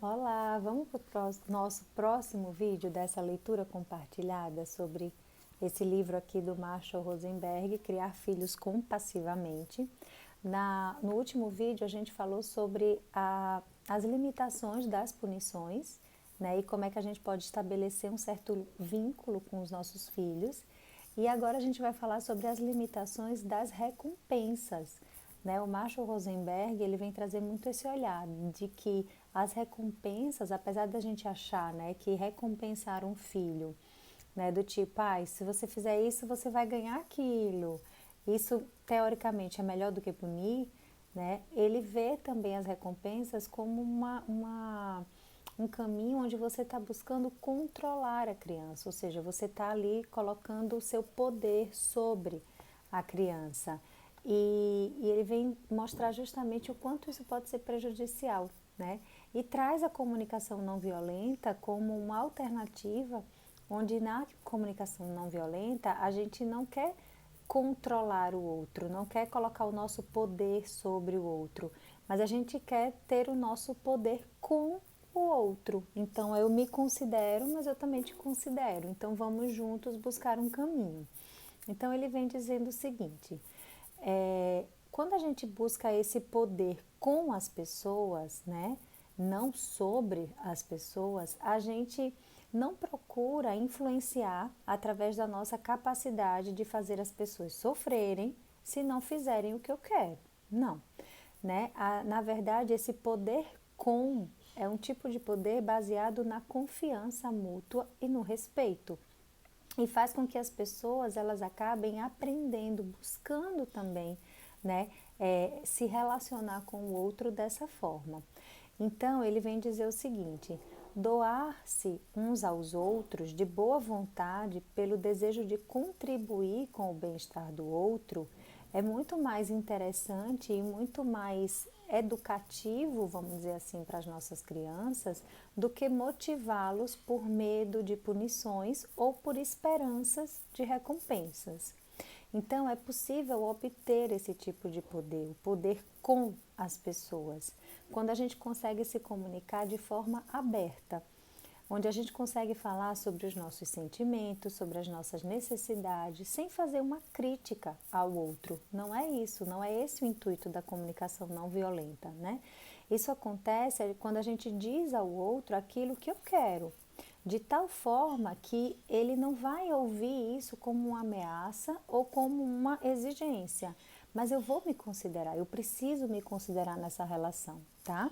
Olá, vamos para o nosso próximo vídeo dessa leitura compartilhada sobre esse livro aqui do Marshall Rosenberg, Criar Filhos Compassivamente. No último vídeo a gente falou sobre as limitações das punições, né, e como é que a gente pode estabelecer um certo vínculo com os nossos filhos. E agora a gente vai falar sobre as limitações das recompensas. Né? O Marshall Rosenberg ele vem trazer muito esse olhar de que as recompensas, apesar da gente achar, né, que recompensar um filho, né, do tipo, se você fizer isso, você vai ganhar aquilo, isso teoricamente é melhor do que punir, né? Ele vê também as recompensas como um caminho onde você está buscando controlar a criança, ou seja, você está ali colocando o seu poder sobre a criança. E ele vem mostrar justamente o quanto isso pode ser prejudicial, né? E traz a comunicação não violenta como uma alternativa, onde na comunicação não violenta a gente não quer controlar o outro, não quer colocar o nosso poder sobre o outro, mas a gente quer ter o nosso poder com o outro. Então eu me considero, mas eu também te considero. Então vamos juntos buscar um caminho. Então ele vem dizendo o seguinte: quando a gente busca esse poder com as pessoas, né, não sobre as pessoas, a gente não procura influenciar através da nossa capacidade de fazer as pessoas sofrerem se não fizerem o que eu quero. Não, né? Na verdade, esse poder com é um tipo de poder baseado na confiança mútua e no respeito. E faz com que as pessoas elas acabem aprendendo, buscando também, né, se relacionar com o outro dessa forma. Então ele vem dizer o seguinte: doar-se uns aos outros de boa vontade pelo desejo de contribuir com o bem-estar do outro é muito mais interessante e muito mais educativo, vamos dizer assim, para as nossas crianças, do que motivá-los por medo de punições ou por esperanças de recompensas. Então, é possível obter esse tipo de poder, o poder com as pessoas, quando a gente consegue se comunicar de forma aberta, onde a gente consegue falar sobre os nossos sentimentos, sobre as nossas necessidades, sem fazer uma crítica ao outro. Não é isso, não é esse o intuito da comunicação não violenta, né? Isso acontece quando a gente diz ao outro aquilo que eu quero, de tal forma que ele não vai ouvir isso como uma ameaça ou como uma exigência, mas eu vou me considerar, eu preciso me considerar nessa relação, tá?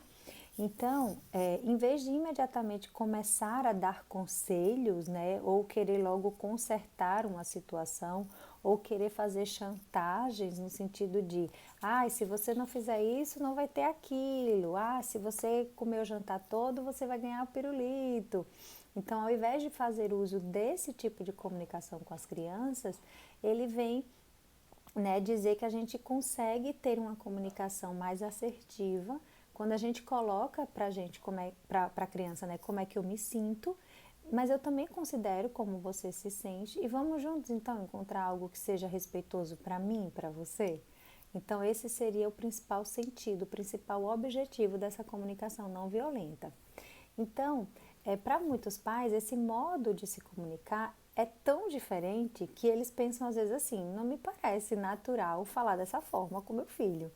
Então, em vez de imediatamente começar a dar conselhos, né, ou querer logo consertar uma situação, ou querer fazer chantagens no sentido de, se você não fizer isso, não vai ter aquilo, se você comer o jantar todo, você vai ganhar o pirulito. Então, ao invés de fazer uso desse tipo de comunicação com as crianças, ele vem, né, dizer que a gente consegue ter uma comunicação mais assertiva quando a gente coloca para a criança, né, como é que eu me sinto, mas eu também considero como você se sente e vamos juntos então encontrar algo que seja respeitoso para mim e para você. Então esse seria o principal sentido, o principal objetivo dessa comunicação não violenta. Então, para muitos pais, esse modo de se comunicar é tão diferente que eles pensam às vezes assim: não me parece natural falar dessa forma com meu filho.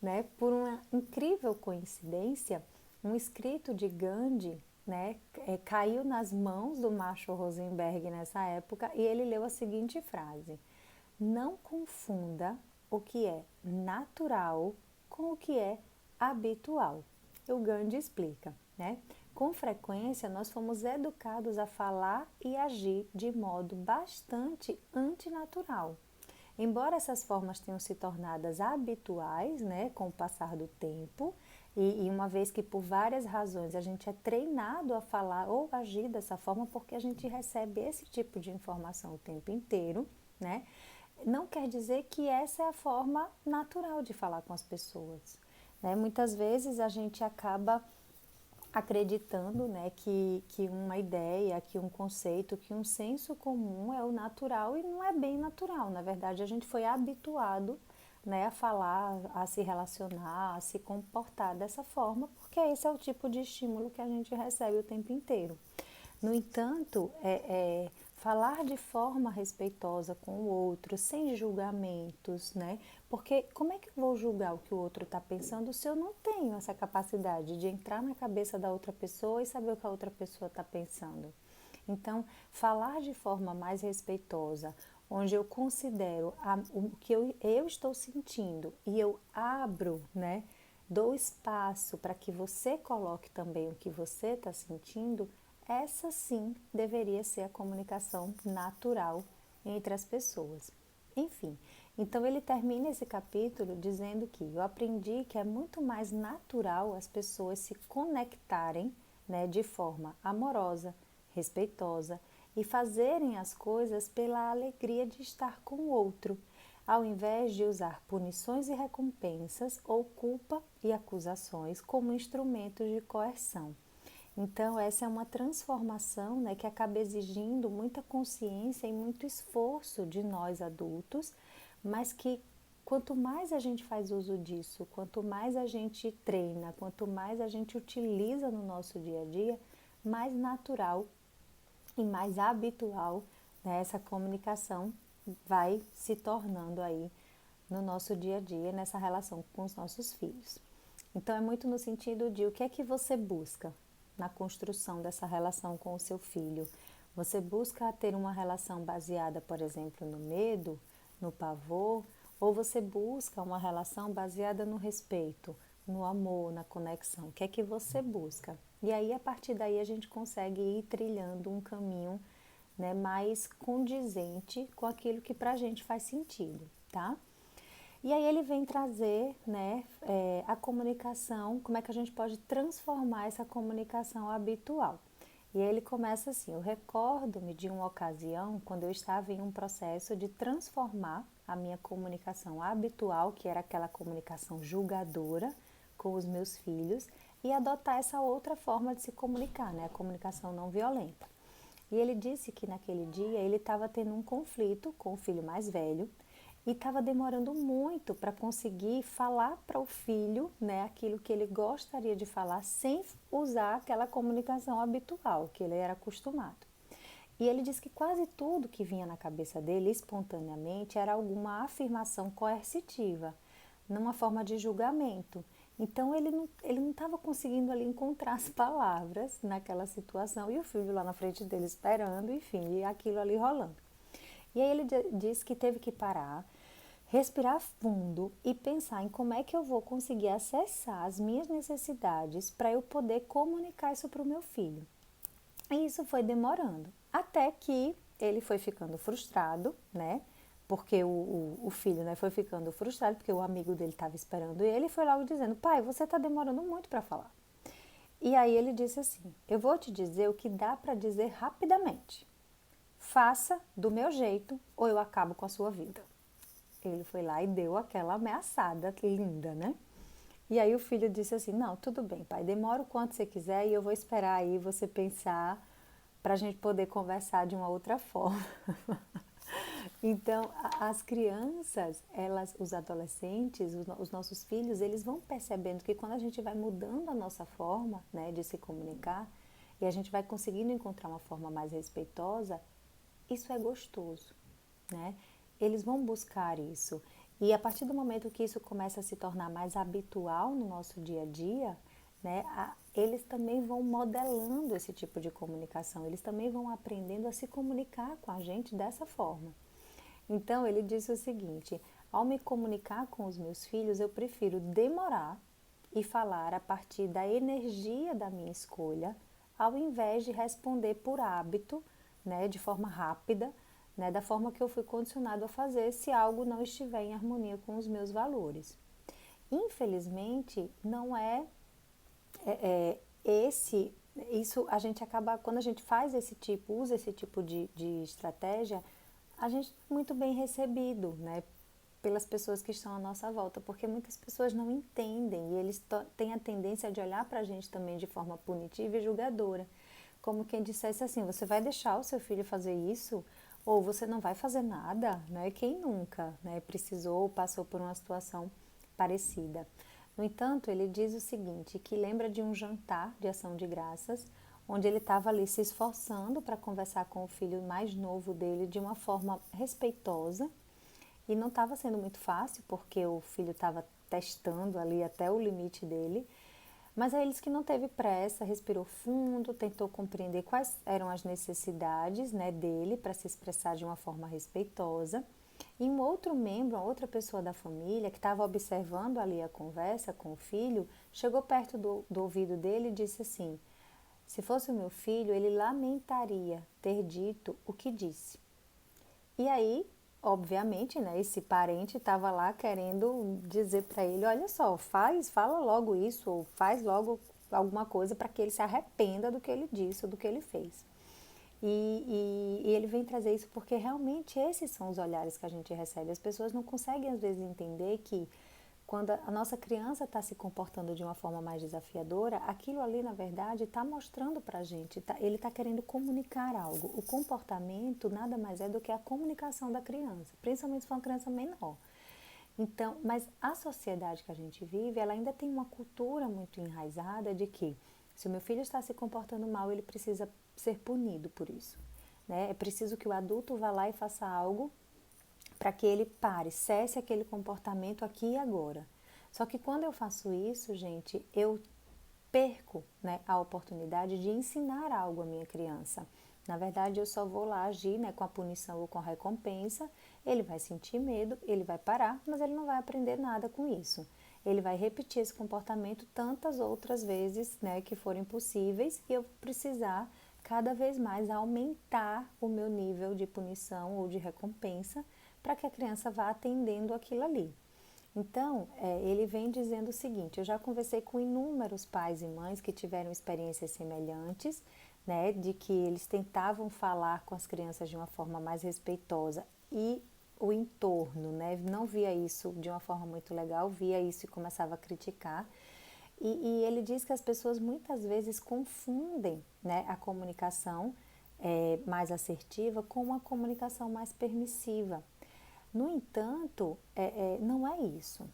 Né? Por uma incrível coincidência, um escrito de Gandhi, né, caiu nas mãos do Marshall Rosenberg nessa época e ele leu a seguinte frase: não confunda o que é natural com o que é habitual. O Gandhi explica, né? Com frequência nós fomos educados a falar e agir de modo bastante antinatural. Embora essas formas tenham se tornadas habituais, né, com o passar do tempo, e uma vez que por várias razões a gente é treinado a falar ou agir dessa forma, porque a gente recebe esse tipo de informação o tempo inteiro, né, não quer dizer que essa é a forma natural de falar com as pessoas. Né? Muitas vezes a gente acaba acreditando, né, que uma ideia, que um conceito, que um senso comum é o natural e não é bem natural. Na verdade, a gente foi habituado né, a falar, a se relacionar, a se comportar dessa forma, porque esse é o tipo de estímulo que a gente recebe o tempo inteiro. No entanto, falar de forma respeitosa com o outro, sem julgamentos, né? Porque como é que eu vou julgar o que o outro está pensando se eu não tenho essa capacidade de entrar na cabeça da outra pessoa e saber o que a outra pessoa está pensando? Então, falar de forma mais respeitosa, onde eu considero o que eu estou sentindo e eu abro, né? Dou espaço para que você coloque também o que você está sentindo, essa sim deveria ser a comunicação natural entre as pessoas. Enfim, então ele termina esse capítulo dizendo que eu aprendi que é muito mais natural as pessoas se conectarem, né, de forma amorosa, respeitosa e fazerem as coisas pela alegria de estar com o outro, ao invés de usar punições e recompensas ou culpa e acusações como instrumentos de coerção. Então, essa é uma transformação, né, que acaba exigindo muita consciência e muito esforço de nós adultos, mas que quanto mais a gente faz uso disso, quanto mais a gente treina, quanto mais a gente utiliza no nosso dia a dia, mais natural e mais habitual, né, essa comunicação vai se tornando aí no nosso dia a dia, nessa relação com os nossos filhos. Então, é muito no sentido de o que é que você busca na construção dessa relação com o seu filho. Você busca ter uma relação baseada, por exemplo, no medo, no pavor, ou você busca uma relação baseada no respeito, no amor, na conexão? O que é que você busca? E aí, a partir daí, a gente consegue ir trilhando um caminho, né, mais condizente com aquilo que para a gente faz sentido, tá? E aí ele vem trazer, né, a comunicação, como é que a gente pode transformar essa comunicação habitual. E aí ele começa assim: eu recordo-me de uma ocasião quando eu estava em um processo de transformar a minha comunicação habitual, que era aquela comunicação julgadora com os meus filhos, e adotar essa outra forma de se comunicar, né, a comunicação não violenta. E ele disse que naquele dia ele estava tendo um conflito com o filho mais velho e estava demorando muito para conseguir falar para o filho, né, aquilo que ele gostaria de falar sem usar aquela comunicação habitual que ele era acostumado. E ele disse que quase tudo que vinha na cabeça dele espontaneamente era alguma afirmação coercitiva, numa forma de julgamento. Então ele não estava conseguindo ali encontrar as palavras naquela situação e o filho lá na frente dele esperando, enfim, e aquilo ali rolando. E aí ele disse que teve que parar, respirar fundo e pensar em como é que eu vou conseguir acessar as minhas necessidades para eu poder comunicar isso para o meu filho. E isso foi demorando, até que ele foi ficando frustrado, né? Porque o filho, né, foi ficando frustrado, porque o amigo dele estava esperando ele e foi logo dizendo: pai, você está demorando muito para falar. E aí ele disse assim: eu vou te dizer o que dá para dizer rapidamente. Faça do meu jeito ou eu acabo com a sua vida. Ele foi lá e deu aquela ameaçada linda, né? E aí o filho disse assim: não, tudo bem, pai, demora o quanto você quiser e eu vou esperar aí você pensar para a gente poder conversar de uma outra forma. Então, as crianças, os adolescentes, os nossos filhos, eles vão percebendo que quando a gente vai mudando a nossa forma, né, de se comunicar e a gente vai conseguindo encontrar uma forma mais respeitosa, isso é gostoso, né? Eles vão buscar isso. E a partir do momento que isso começa a se tornar mais habitual no nosso dia a dia, né, eles também vão modelando esse tipo de comunicação, eles também vão aprendendo a se comunicar com a gente dessa forma. Então, ele disse o seguinte: ao me comunicar com os meus filhos, eu prefiro demorar e falar a partir da energia da minha escolha, ao invés de responder por hábito, né, de forma rápida, né, da forma que eu fui condicionado a fazer se algo não estiver em harmonia com os meus valores. Infelizmente, não isso a gente acaba, quando a gente faz esse tipo, usa esse tipo de estratégia, a gente é muito bem recebido, né, pelas pessoas que estão à nossa volta, porque muitas pessoas não entendem e eles têm a tendência de olhar para a gente também de forma punitiva e julgadora, como quem dissesse assim: você vai deixar o seu filho fazer isso? ou você não vai fazer nada, né? Quem nunca, né, precisou ou passou por uma situação parecida. No entanto, ele diz o seguinte, que lembra de um jantar de ação de graças, onde ele estava ali se esforçando para conversar com o filho mais novo dele de uma forma respeitosa, e não estava sendo muito fácil, porque o filho estava testando ali até o limite dele, mas aí eles que não teve pressa, respirou fundo, tentou compreender quais eram as necessidades, né, dele para se expressar de uma forma respeitosa. E um outro membro, uma outra pessoa da família que estava observando ali a conversa com o filho, chegou perto do ouvido dele e disse assim: se fosse o meu filho, ele lamentaria ter dito o que disse. E aí, obviamente, né, esse parente estava lá querendo dizer para ele, olha só, fala logo isso, ou faz logo alguma coisa para que ele se arrependa do que ele disse ou do que ele fez. E ele vem trazer isso porque realmente esses são os olhares que a gente recebe. As pessoas não conseguem às vezes entender que quando a nossa criança está se comportando de uma forma mais desafiadora, aquilo ali, na verdade, está mostrando para a gente, ele está querendo comunicar algo. O comportamento nada mais é do que a comunicação da criança, principalmente se for uma criança menor. Então, mas a sociedade que a gente vive, ela ainda tem uma cultura muito enraizada de que se o meu filho está se comportando mal, ele precisa ser punido por isso, né? É preciso que o adulto vá lá e faça algo para que ele pare, cesse aquele comportamento aqui e agora. Só que quando eu faço isso, gente, eu perco, né, a oportunidade de ensinar algo à minha criança. Na verdade, eu só vou lá agir, né, com a punição ou com a recompensa. Ele vai sentir medo, ele vai parar, mas ele não vai aprender nada com isso. Ele vai repetir esse comportamento tantas outras vezes, né, que forem possíveis, e eu precisar cada vez mais aumentar o meu nível de punição ou de recompensa para que a criança vá atendendo aquilo ali. Então, ele vem dizendo o seguinte: eu já conversei com inúmeros pais e mães que tiveram experiências semelhantes, né, de que eles tentavam falar com as crianças de uma forma mais respeitosa e o entorno, né, não via isso de uma forma muito legal, via isso e começava a criticar. E ele diz que as pessoas muitas vezes confundem, né, a comunicação mais assertiva com uma comunicação mais permissiva. No entanto, não é isso.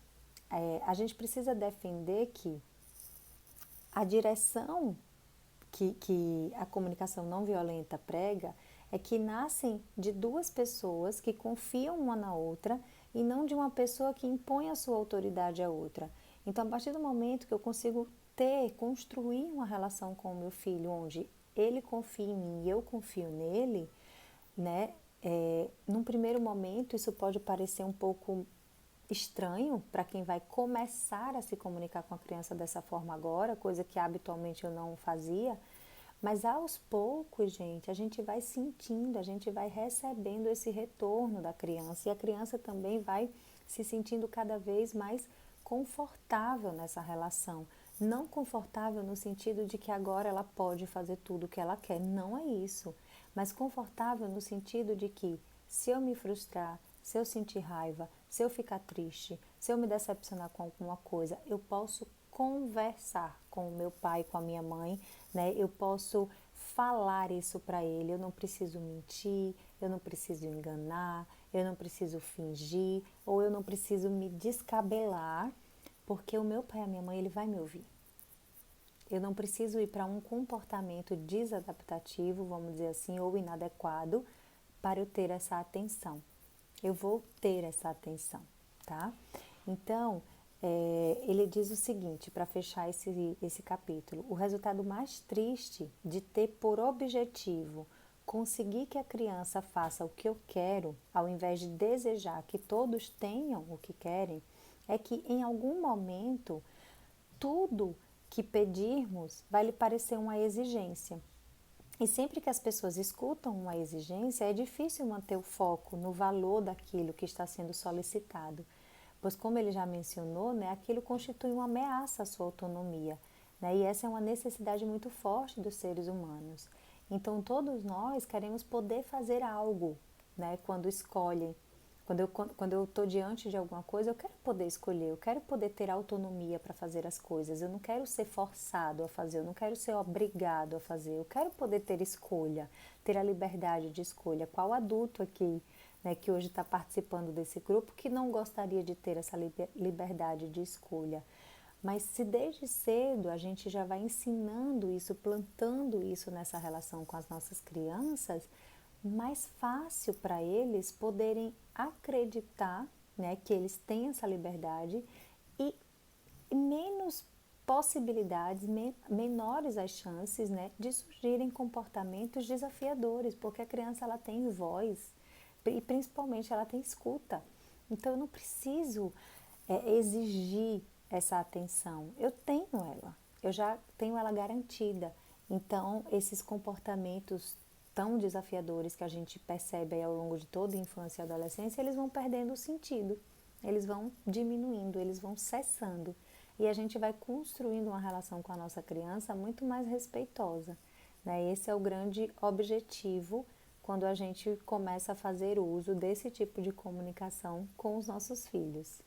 A gente precisa defender que a direção que a comunicação não violenta prega é que nascem de duas pessoas que confiam uma na outra e não de uma pessoa que impõe a sua autoridade à outra. Então, a partir do momento que eu consigo construir uma relação com o meu filho onde ele confia em mim e eu confio nele, né? Num primeiro momento, isso pode parecer um pouco estranho para quem vai começar a se comunicar com a criança dessa forma agora, coisa que habitualmente eu não fazia, mas aos poucos, gente, a gente vai sentindo, a gente vai recebendo esse retorno da criança e a criança também vai se sentindo cada vez mais confortável nessa relação. Não confortável no sentido de que agora ela pode fazer tudo o que ela quer, não é isso, mas confortável no sentido de que se eu me frustrar, se eu sentir raiva, se eu ficar triste, se eu me decepcionar com alguma coisa, eu posso conversar com o meu pai, com a minha mãe, né? Eu posso falar isso para ele. Eu não preciso mentir, eu não preciso enganar, eu não preciso fingir, ou eu não preciso me descabelar, porque o meu pai e a minha mãe, ele vai me ouvir. Eu não preciso ir para um comportamento desadaptativo, vamos dizer assim, ou inadequado para eu ter essa atenção. Eu vou ter essa atenção, tá? Então, ele diz o seguinte, para fechar esse capítulo: o resultado mais triste de ter por objetivo conseguir que a criança faça o que eu quero, ao invés de desejar que todos tenham o que querem, é que em algum momento tudo que pedirmos vai lhe parecer uma exigência. E sempre que as pessoas escutam uma exigência, é difícil manter o foco no valor daquilo que está sendo solicitado. Pois, como ele já mencionou, né, aquilo constitui uma ameaça à sua autonomia. Né, e essa é uma necessidade muito forte dos seres humanos. Então, todos nós queremos poder fazer algo, né, quando escolhem Quando eu estou diante de alguma coisa, eu quero poder escolher, eu quero poder ter autonomia para fazer as coisas, eu não quero ser forçado a fazer, eu não quero ser obrigado a fazer, eu quero poder ter escolha, ter a liberdade de escolha. Qual adulto aqui, né, que hoje está participando desse grupo que não gostaria de ter essa liberdade de escolha? Mas se desde cedo a gente já vai ensinando isso, plantando isso nessa relação com as nossas crianças, mais fácil para eles poderem acreditar, né, que eles têm essa liberdade e menos possibilidades, menores as chances, né, de surgirem comportamentos desafiadores, porque a criança ela tem voz e principalmente ela tem escuta. Então eu não preciso exigir essa atenção. Eu tenho ela, eu já tenho ela garantida. Então esses comportamentos tão desafiadores que a gente percebe aí ao longo de toda a infância e adolescência, eles vão perdendo o sentido, eles vão diminuindo, eles vão cessando. E a gente vai construindo uma relação com a nossa criança muito mais respeitosa, né? Esse é o grande objetivo quando a gente começa a fazer uso desse tipo de comunicação com os nossos filhos.